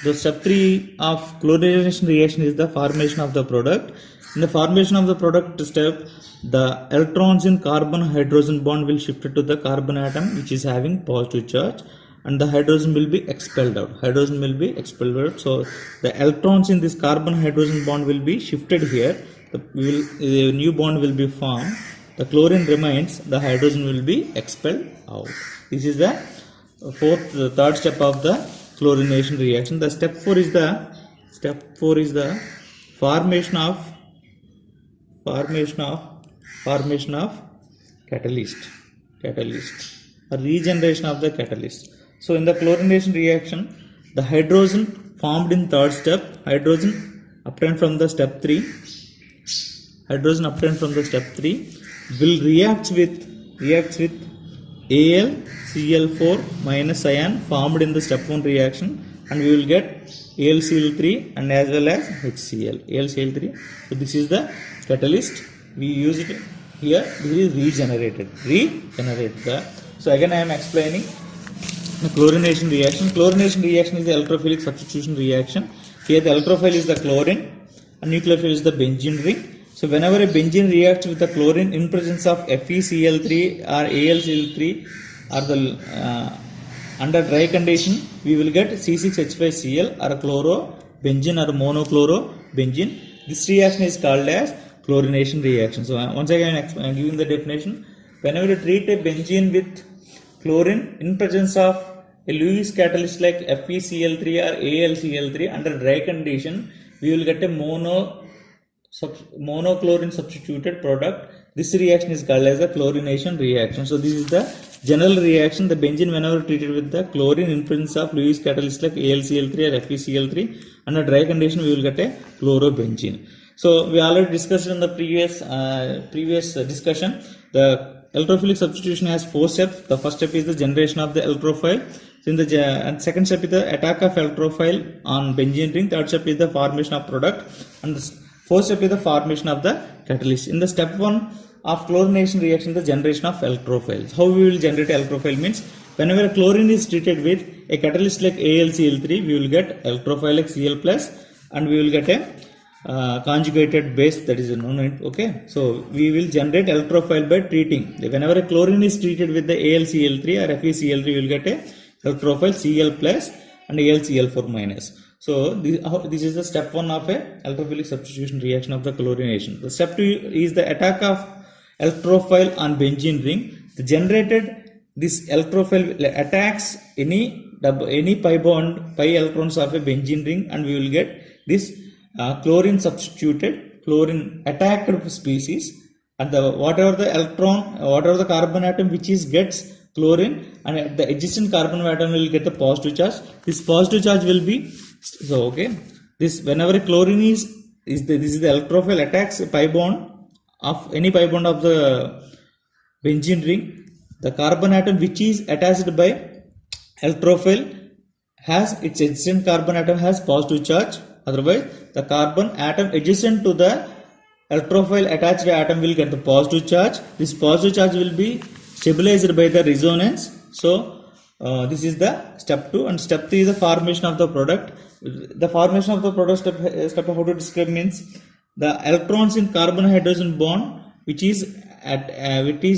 The step 3 of chlorination reaction is the formation of the product. In the formation of the product step, the electrons in carbon hydrogen bond will shift to the carbon atom which is having positive charge, and the hydrogen will be expelled out. Hydrogen will be expelled out. So the electrons in this carbon hydrogen bond will be shifted here. The new bond will be formed. The chlorine remains. The hydrogen will be expelled out. This is the third step of the chlorination reaction. The step 4 is the formation of catalyst or regeneration of the catalyst. So in the chlorination reaction, the hydrogen formed in third step, hydrogen obtained from the step 3 will react with AlCl4 minus ion formed in the step 1 reaction, and we will get AlCl3 and as well as HCl. AlCl3. So this is the catalyst. We use it here. This is regenerated. So again I am explaining the chlorination reaction. Chlorination reaction is the electrophilic substitution reaction. Here the electrophile is the chlorine and nucleophile is the benzene ring. So whenever a benzene reacts with the chlorine in presence of FeCl3 or AlCl3 or the under dry condition, we will get C6H5Cl or chlorobenzene or monochlorobenzene. This reaction is called as chlorination reaction. So once again I am giving the definition. Whenever you treat a benzene with chlorine in presence of a Lewis catalyst like FeCl3 or AlCl3 under dry condition, we will get a monochlorine substituted product. This reaction is called as a chlorination reaction. So this is the general reaction. The benzene whenever treated with the chlorine in presence of Lewis catalyst like AlCl3 or FeCl3 under dry condition, we will get a chlorobenzene. So we already discussed in the previous discussion. The electrophilic substitution has 4 steps. The first step is the generation of the electrophile. So in the and second step is the attack of electrophile on benzene ring. Third step is the formation of product, and the fourth step is the formation of the catalyst. In the step 1 of chlorination reaction, the generation of electrophiles. How we will generate electrophile means, whenever chlorine is treated with a catalyst like AlCl3, we will get electrophile like Cl+, and we will get a conjugated base, that is known. Okay, so we will generate electrophile by treating. Whenever a chlorine is treated with the AlCl3 or FeCl3, we will get a electrophile Cl+ and AlCl4 minus. So this is the step 1 of a electrophilic substitution reaction of the chlorination. The step 2 is the attack of electrophile on benzene ring. The this electrophile attacks any pi electrons of a benzene ring, and we will get this chlorine attacked species, and whatever the carbon atom which gets chlorine, and the adjacent carbon atom will get the positive charge. This positive charge will be this whenever chlorine this is the electrophile attacks a pi bond of any pi bond of the benzene ring. The carbon atom which is attached by electrophile has its adjacent carbon atom has positive charge. Otherwise, the carbon atom adjacent to the electrophile attached atom will get the positive charge. This positive charge will be stabilized by the resonance. So this is the step 2, and step 3 is the formation of the product. The formation of the product step how to describe means, the electrons in carbon hydrogen bond which is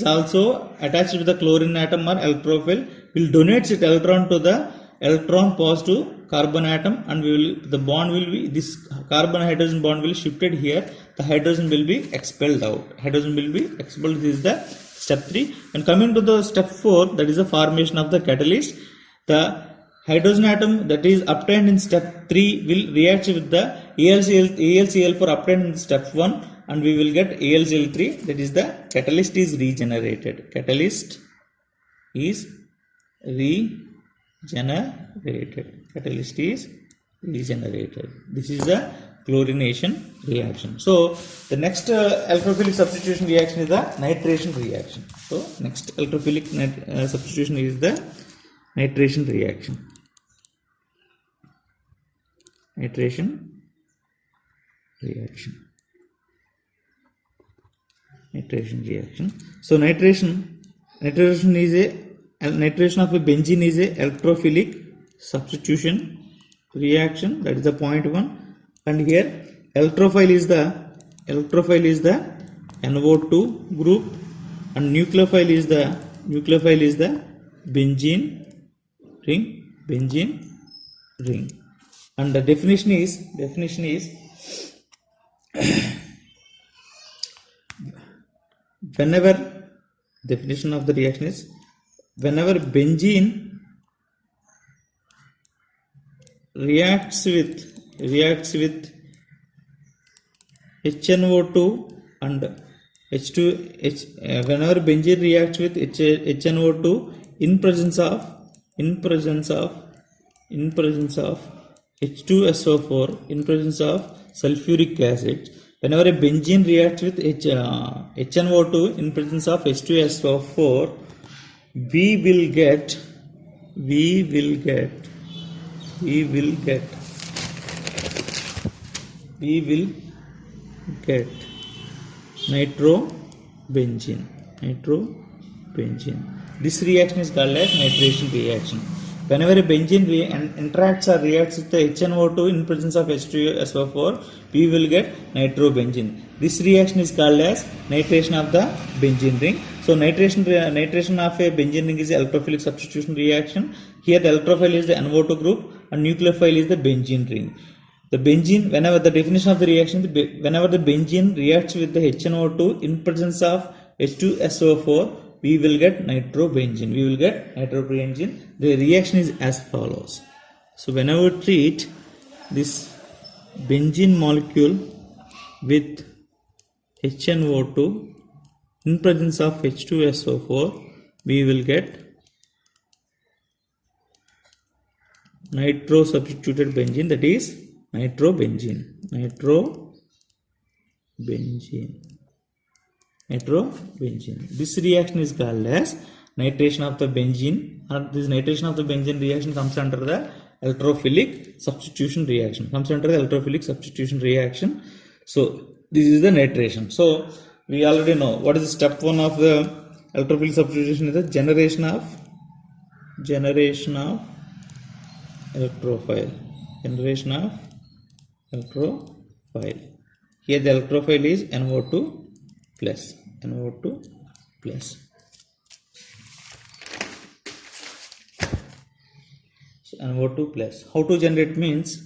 also attached with the chlorine atom or electrophile will donate its electron to the electron positive carbon atom, and this carbon hydrogen bond will shifted here. The hydrogen will be expelled out. This is the step 3. And coming to the step 4, that is the formation of the catalyst. The hydrogen atom that is obtained in step 3 will react with the AlCl4 obtained in step 1, and we will get AlCl3. That is the catalyst is regenerated. Catalyst is regenerated. This is the chlorination reaction. So the next electrophilic substitution reaction is the nitration reaction. So next electrophilic substitution is the nitration reaction. So nitration of a benzene is a electrophilic substitution reaction, that is the point 1, and here electrophile is the NO2 group, and nucleophile is the benzene ring. And the definition is definition of the reaction is whenever benzene reacts with HNO2 and whenever benzene reacts with HNO2 in presence of H2SO4, in presence of sulfuric acid, whenever a benzene reacts with HNO2 in presence of H2SO4, we will get nitrobenzene. This reaction is called as nitration reaction. Whenever a benzene interacts or reacts with the HNO2 in presence of H2SO4, we will get nitrobenzene. This reaction is called as nitration of the benzene ring. So nitration of a benzene ring is electrophilic substitution reaction. Here the electrophile is the NO2 group and nucleophile is the benzene ring. The benzene, whenever the definition of the reaction, whenever the benzene reacts with the HNO2 in presence of H2SO4, we will get nitrobenzene. The reaction is as follows. So whenever we treat this benzene molecule with HNO2 in presence of H2SO4, we will get nitro substituted benzene, that is nitrobenzene. This reaction is called as nitration of the benzene, and this nitration of the benzene reaction comes under the electrophilic substitution reaction. So this is the nitration. So we already know what is the step 1 of the electrophilic substitution is the generation of electrophile. Here the electrophile is NO2 plus. So NO2 plus. How to generate means,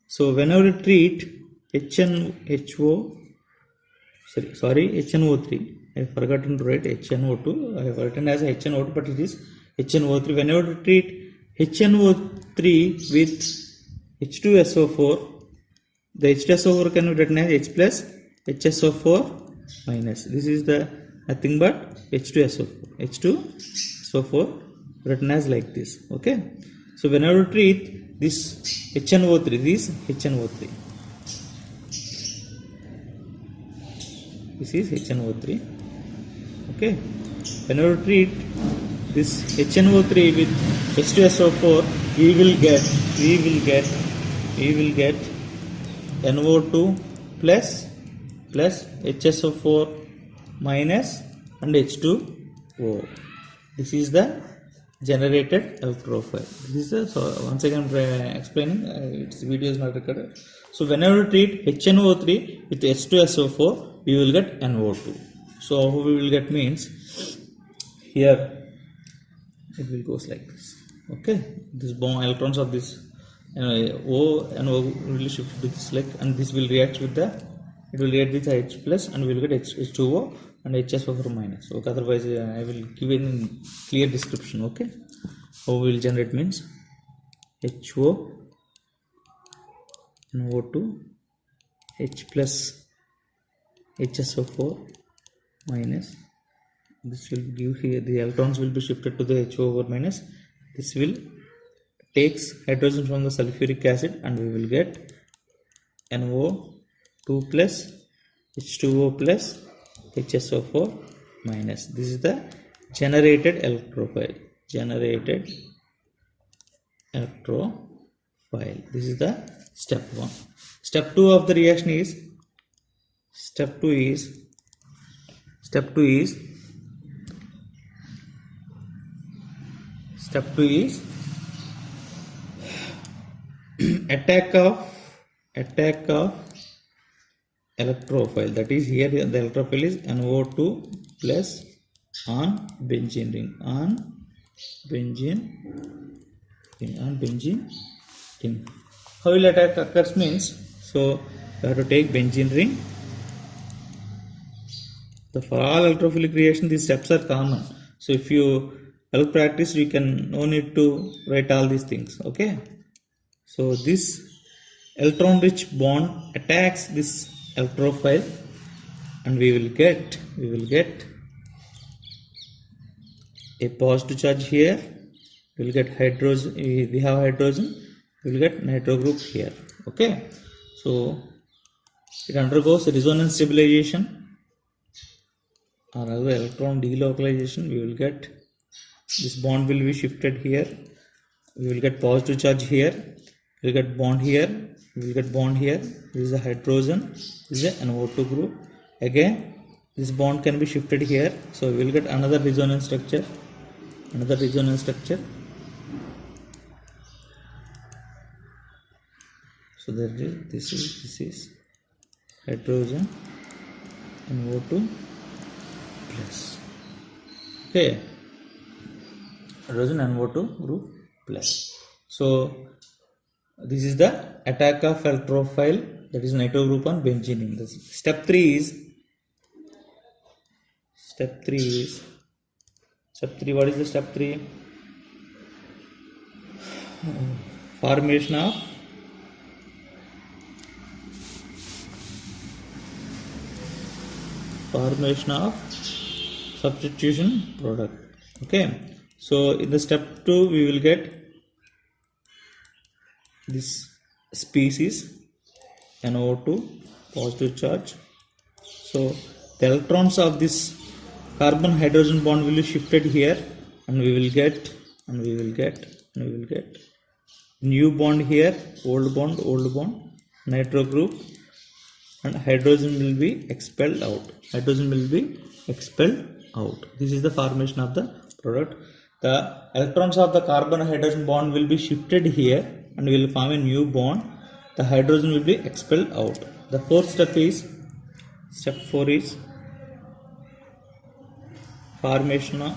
so whenever you treat HNO3, I have forgotten to write HNO2. I have written as HNO2, but it is HNO3. Whenever you treat HNO3 with H2SO4, the H2SO4 can be written as H plus HSO4 minus. This is the nothing but H2SO4 written as like this. Okay. So whenever you treat this HNO3, this is HNO3. Okay. Whenever you treat this HNO3 with H2SO4, we will get NO2 plus HSO4 minus and H2O. This is the generated electrophile. This is so once again explaining. Its video is not recorded. So whenever you treat HNO3 with H2SO4, we will get NO2. So how we will get means, here it will goes like this. Okay, this bond electrons of this O and O will shift to this like, and this will react with the, it will react with H plus, and we will get H2O and HSO4 minus. Okay, otherwise I will give it in clear description. Okay, how we will generate means HO and O2, H plus HSO4 minus. This will give here the electrons will be shifted to the HO over minus. This will takes hydrogen from the sulfuric acid, and we will get NO2 plus H2O plus HSO4 minus. This is the generated electrophile. This is the step 1. Step 2 of the reaction is attack of electrophile, that is here the electrophile is NO2 plus on benzene ring, on benzene ring. How will attack occurs means, so we have to take benzene ring. So for all electrophilic reaction these steps are common, so if you well practice you can no need to write all these things. Okay, so this electron rich bond attacks this electrophile and we will get a positive charge here, we will get hydrogen, we have hydrogen, we will get nitro group here. Okay, so it undergoes resonance stabilization or other electron delocalization. We will get this bond will be shifted here, we will get positive charge here, we will get bond here, we will get bond here. This is a hydrogen, this is a NO2 group. Again this bond can be shifted here, so we will get another resonance structure, so that is this is hydrogen NO2 plus. Okay, hydrogen NO2 group plus. So this is the attack of electrophile, that is nitro group on benzene ring. Step 3 is what is the step 3? Formation of substitution product. Okay, so in the step 2 we will get this species NO2 positive charge. So the electrons of this carbon hydrogen bond will be shifted here and we will get new bond here, old bond, nitro group, and hydrogen will be expelled out. This is the formation of the product. The electrons of the carbon hydrogen bond will be shifted here and will form a new bond. The hydrogen will be expelled out. The fourth step is, step 4 is formation of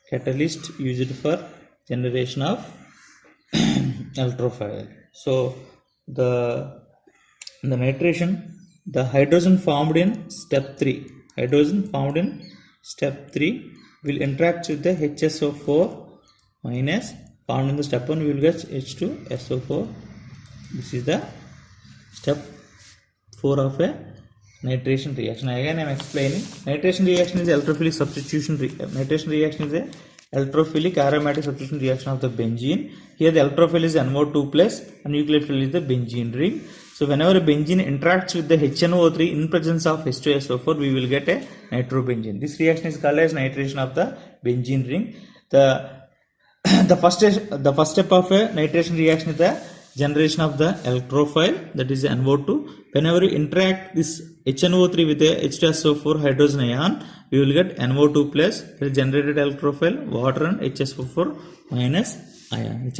catalyst used for generation of electrophile. So the nitration, the hydrogen found in step 3 will interact with the HSO4 minus found in the step 1, we will get H2SO4. This is the step 4 of a nitration reaction. Again I am explaining. Nitration reaction is electrophilic substitution. Nitration reaction is a electrophilic aromatic substitution reaction of the benzene. Here the electrophile is NO2 plus and nucleophile is the benzene ring. So whenever a benzene interacts with the HNO3 in presence of H2SO4, we will get a nitrobenzene. This reaction is called as nitration of the benzene ring. The first step of a nitration reaction is the generation of the electrophile, that is NO2. Whenever you interact this HNO3 with a H2SO4 hydrogen ion, we will get NO2 plus, the generated electrophile, water and HSO4 minus ion.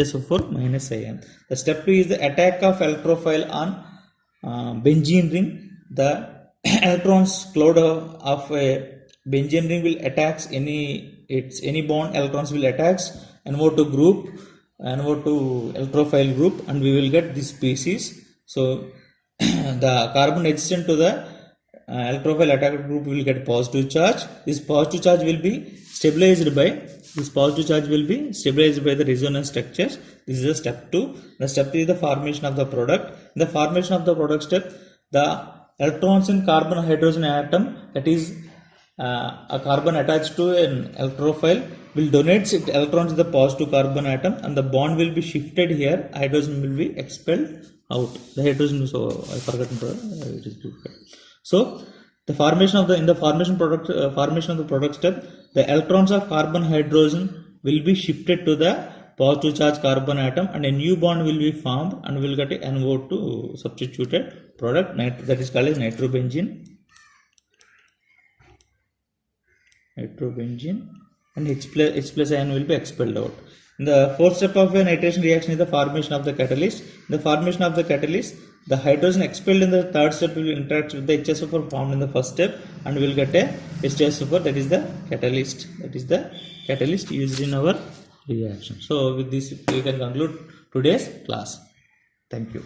The step 2 is the attack of electrophile on benzene ring. The electrons cloud of a benzene ring will attack any bond. Electrons will attack NO2 group, NO2 electrophile group, and we will get this species. So the carbon adjacent to the electrophile attack group will get positive charge. This positive charge will be stabilized by the resonance structures. This is the step 2. The step 3 is the formation of the product. In the formation of the product step, the electrons in carbon hydrogen atom, that is a carbon attached to an electrophile, will donate its electrons to the positive carbon atom and the bond will be shifted here. Hydrogen will be expelled out. The hydrogen is, I forgot it is good. So the formation of the formation of the product step, the electrons of carbon hydrogen will be shifted to the positive charge carbon atom and a new bond will be formed and we will get a NO2 substituted product, that is called as nitrobenzene. and H plus ion will be expelled out. The fourth step of a nitration reaction is the formation of the catalyst. In the formation of the catalyst, the hydrogen expelled in the third step will interact with the HSO4 formed in the first step and will get a H2SO4, that is the catalyst. That is the catalyst used in our reaction. So with this we can conclude today's class. Thank you.